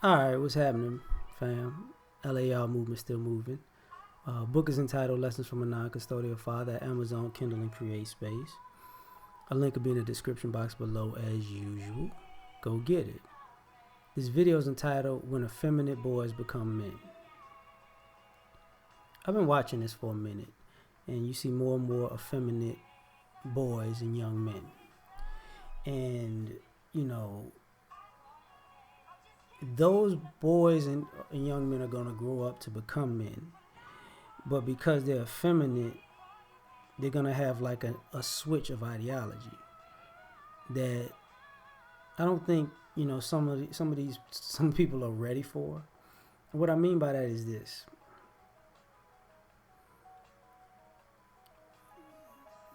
Alright, what's happening, fam? L.A.R. movement still moving. Book is entitled Lessons from a Non-Custodial Father at Amazon, Kindle, and Create Space. A link will be in the description box below as usual. Go get it. This video is entitled When Effeminate Boys Become Men. I've been watching this for a minute, and you see more and more effeminate boys and young men. And, you know, those boys and young men are going to grow up to become men, but because they're effeminate, they're going to have like a switch of ideology that I don't think some people are ready for. And what I mean by that is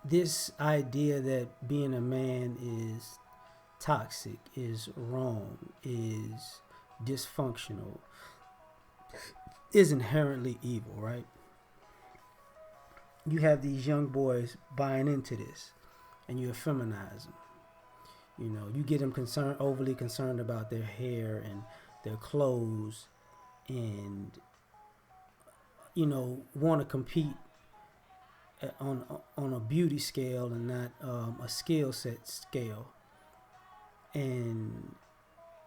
this idea that being a man is toxic, is wrong, is dysfunctional, is inherently evil, right? You have these young boys buying into this, and you effeminize them. You know, you get them overly concerned about their hair and their clothes, and want to compete on a beauty scale and not a skill set scale. And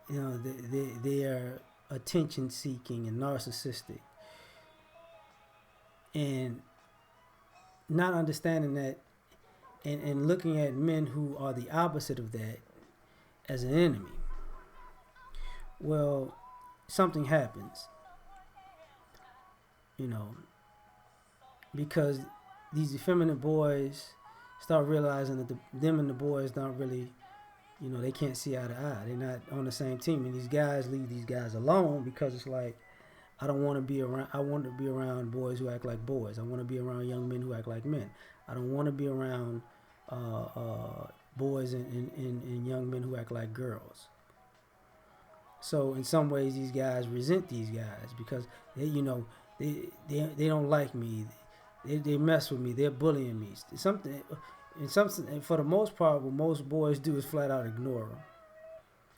they are attention seeking and narcissistic, and not understanding that, and looking at men who are the opposite of that as an enemy. Well, something happens, because these effeminate boys start realizing that them and the boys don't really, they can't see eye to eye. They're not on the same team, and these guys leave these guys alone because it's like, I don't want to be around. I want to be around boys who act like boys. I want to be around young men who act like men. I don't want to be around boys and young men who act like girls. So in some ways, these guys resent these guys because they don't like me. They mess with me. They're bullying me. And for the most part, what most boys do is flat out ignore them.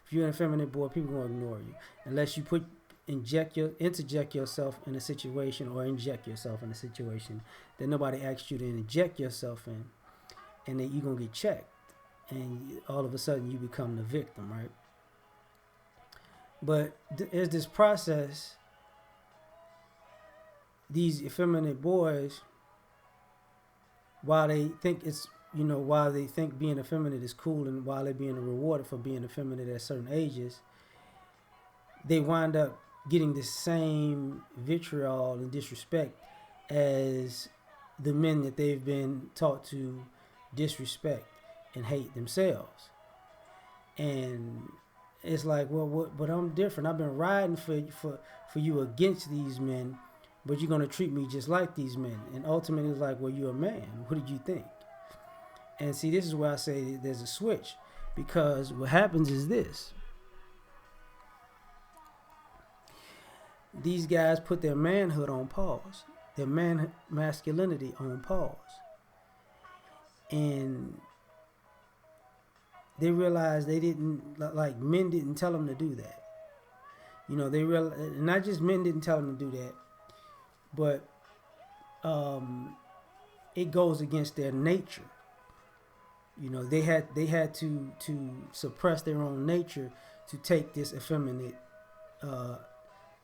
If you're an effeminate boy, people are gonna ignore you unless you interject yourself in a situation, or inject yourself in a situation that nobody asked you to inject yourself in, and then you're gonna get checked, and all of a sudden you become the victim, right? But there's this process. These effeminate boys, while they think being effeminate is cool, and while they're being rewarded for being effeminate at certain ages, they wind up getting the same vitriol and disrespect as the men that they've been taught to disrespect and hate themselves. And it's like, well, but I'm different. I've been riding for you against these men, but you're gonna treat me just like these men. And ultimately, it's like, well, you're a man. What did you think? And see, this is where I say there's a switch, because what happens is this: these guys put their manhood on pause, their masculinity on pause, and they realize men didn't tell them to do that. They realize, not just men didn't tell them to do that, but it goes against their nature. They had to suppress their own nature to take this effeminate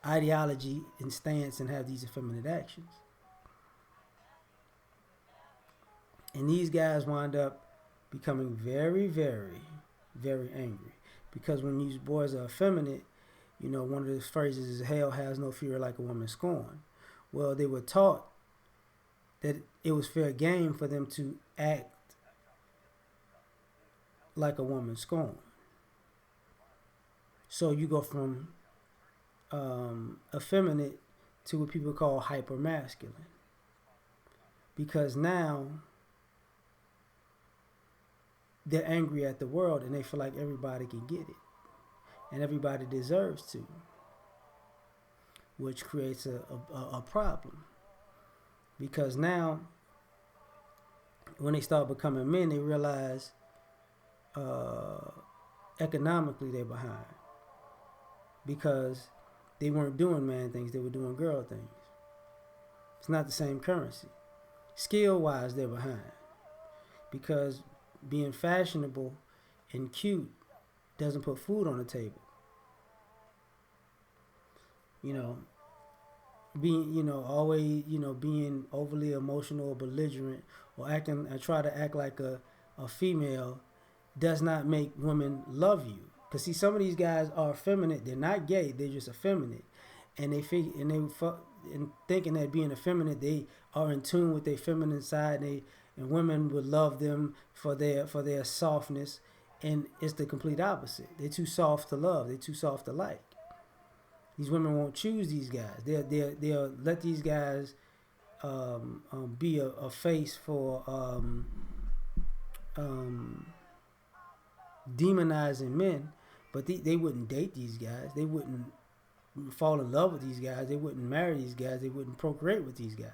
ideology and stance and have these effeminate actions. And these guys wind up becoming very, very, very angry, because when these boys are effeminate, one of the phrases is "hell has no fury like a woman scorned." Well, they were taught that it was fair game for them to act like a woman scorned. So you go from effeminate to what people call hyper masculine, because now they're angry at the world and they feel like everybody can get it and everybody deserves to, which creates a problem, because now when they start becoming men, they realize economically they're behind. because they weren't doing man things, they were doing girl things. It's not the same currency. Skill wise, they're behind because being fashionable and cute doesn't put food on the table. You know, being always being overly emotional or belligerent or acting and try to act like a female does not make women love you. Cause see, some of these guys are effeminate. They're not gay. They're just effeminate, and and thinking that being effeminate, they are in tune with their feminine side. And women would love them for their softness, and it's the complete opposite. They're too soft to love. They're too soft to like. These women won't choose these guys. They'll let these guys be a face for demonizing men, but they wouldn't date these guys. They wouldn't fall in love with these guys. They wouldn't marry these guys. They wouldn't procreate with these guys.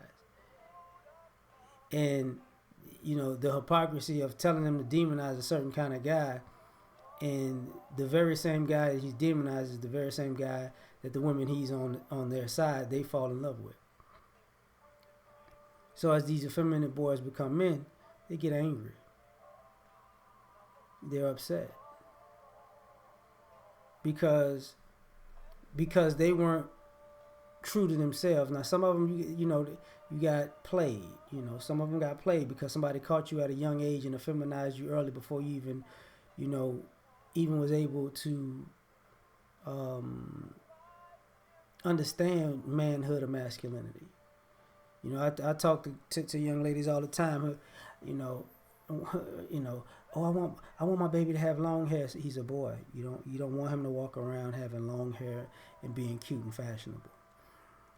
And the hypocrisy of telling them to demonize a certain kind of guy, and the very same guy that he's demonized is the very same guy that the women he's on their side they fall in love with. So as these effeminate boys become men, they get angry. They're upset because they weren't true to themselves. Now some of them, you got played. Some of them got played because somebody caught you at a young age and effeminized you early before you even was able to understand manhood or masculinity. I talk to young ladies all the time. Oh, I want my baby to have long hair. So he's a boy. You don't want him to walk around having long hair and being cute and fashionable.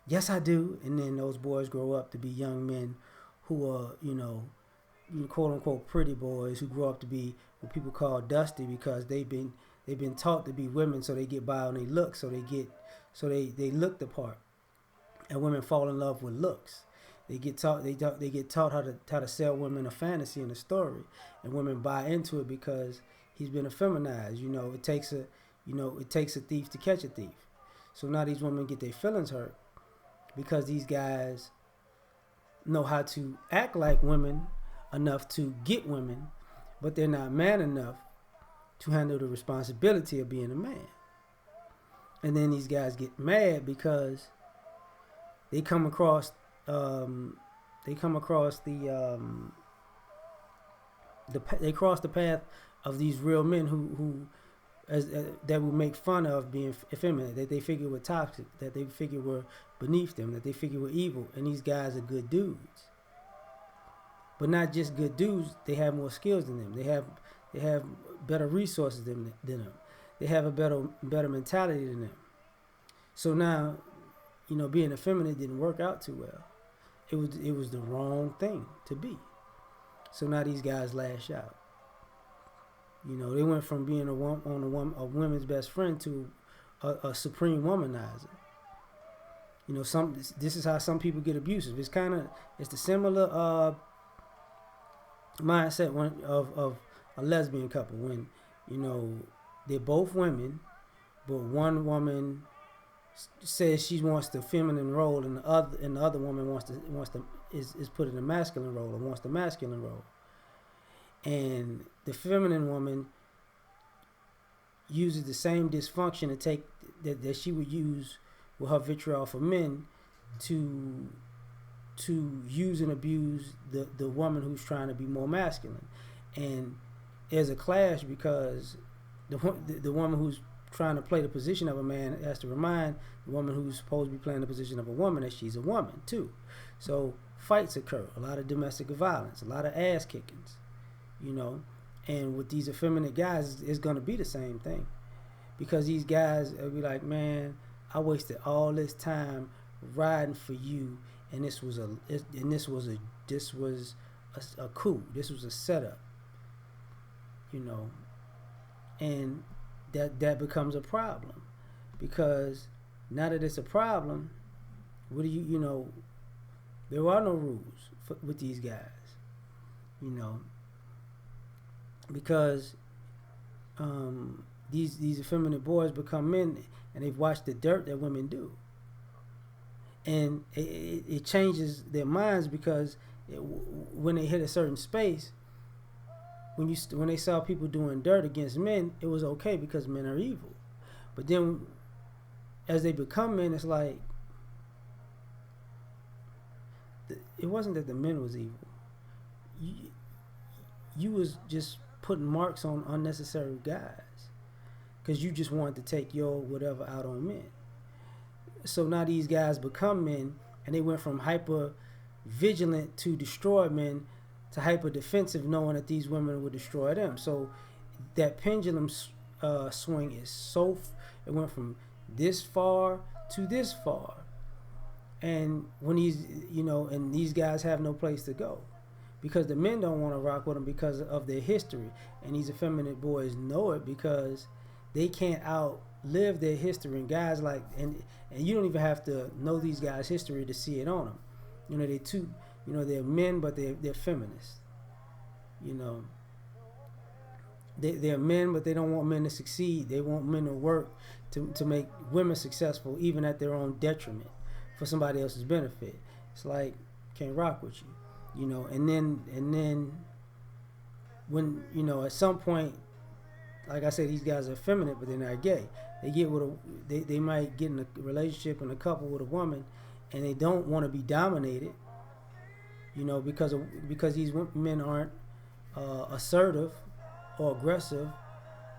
Yes, I do. And then those boys grow up to be young men who are, quote unquote pretty boys who grow up to be what people call dusty because they've been taught to be women, so they get by on their looks, so they look the part, and women fall in love with looks. They get taught how to sell women a fantasy and a story, and women buy into it because he's been effeminized. It takes a thief to catch a thief. So now these women get their feelings hurt because these guys know how to act like women enough to get women, but they're not man enough to handle the responsibility of being a man. And then these guys get mad because they come across they cross the path of these real men who that would make fun of being effeminate, that they figure were toxic, that they figure were beneath them, that they figure were evil, and these guys are good dudes. But not just good dudes, they have more skills than them. They have better resources than them. They have a better mentality than them. So now, being effeminate didn't work out too well. It was the wrong thing to be. So now these guys lash out. They went from being a woman's best friend to a supreme womanizer. This is how some people get abusive. It's the similar mindset of a lesbian couple when they're both women, but one woman says she wants the feminine role, and the other woman is put in a masculine role or wants the masculine role. And the feminine woman uses the same dysfunction to take that she would use with her vitriol for men to use and abuse the woman who's trying to be more masculine. And there's a clash because the woman who's trying to play the position of a man has to remind the woman who's supposed to be playing the position of a woman that she's a woman too. So fights occur, a lot of domestic violence, a lot of ass kickings, and with these effeminate guys, it's going to be the same thing because these guys will be like, man, I wasted all this time riding for you, and this was a coup. This was a setup, and that becomes a problem because now that it's a problem, what do there are no rules with these guys, because these effeminate boys become men, and they've watched the dirt that women do, and it changes their minds because when they hit a certain space, when they saw people doing dirt against men, it was okay because men are evil. But then as they become men, it's like it wasn't that the men was evil. You, you was just putting marks on unnecessary guys because you just wanted to take your whatever out on men. So now these guys become men, and they went from hyper vigilant to destroy men to hyper defensive, knowing that these women would destroy them. So that pendulum swing is it went from this far to this far. And when and these guys have no place to go because the men don't want to rock with them because of their history. And these effeminate boys know it because they can't outlive their history. And guys and you don't even have to know these guys' history to see it on them. They're men, but they're feminists. They're men, but they don't want men to succeed. They want men to work to make women successful, even at their own detriment, for somebody else's benefit. It's like, can't rock with you, And then when at some point, like I said, these guys are effeminate, but they're not gay. They get they might get in a relationship and a couple with a woman, and they don't want to be dominated. Because these men aren't assertive or aggressive,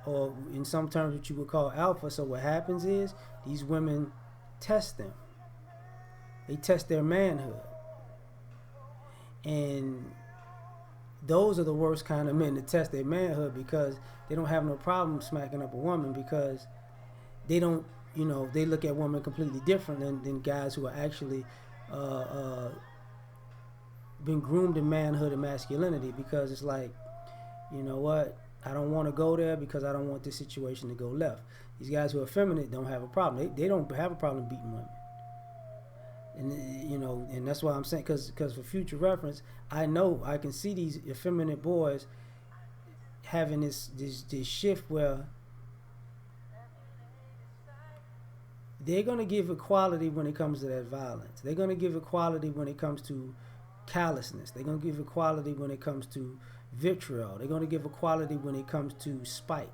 or in some terms what you would call alpha. So what happens is these women test them. They test their manhood, and those are the worst kind of men to test their manhood because they don't have no problem smacking up a woman because they don't, they look at women completely different than guys who are actually been groomed in manhood and masculinity, because it's like, you know what, I don't want to go there because I don't want this situation to go left. These guys who are effeminate don't have a problem. They don't have a problem beating women. And and that's why I'm saying, because for future reference, I can see these effeminate boys having this shift where they're going to give equality when it comes to that violence. They're going to give equality when it comes to callousness. They're going to give equality when it comes to vitriol. They're going to give equality when it comes to spite,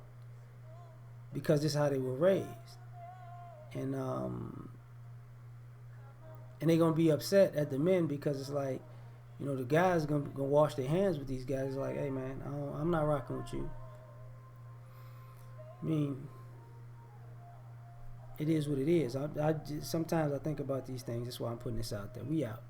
because this is how they were raised. And they're going to be upset at the men because it's like, the guys going to wash their hands with these guys. It's like, hey man, I'm not rocking with you. I mean, it is what it is. Sometimes I think about these things. That's why I'm putting this out there. We out.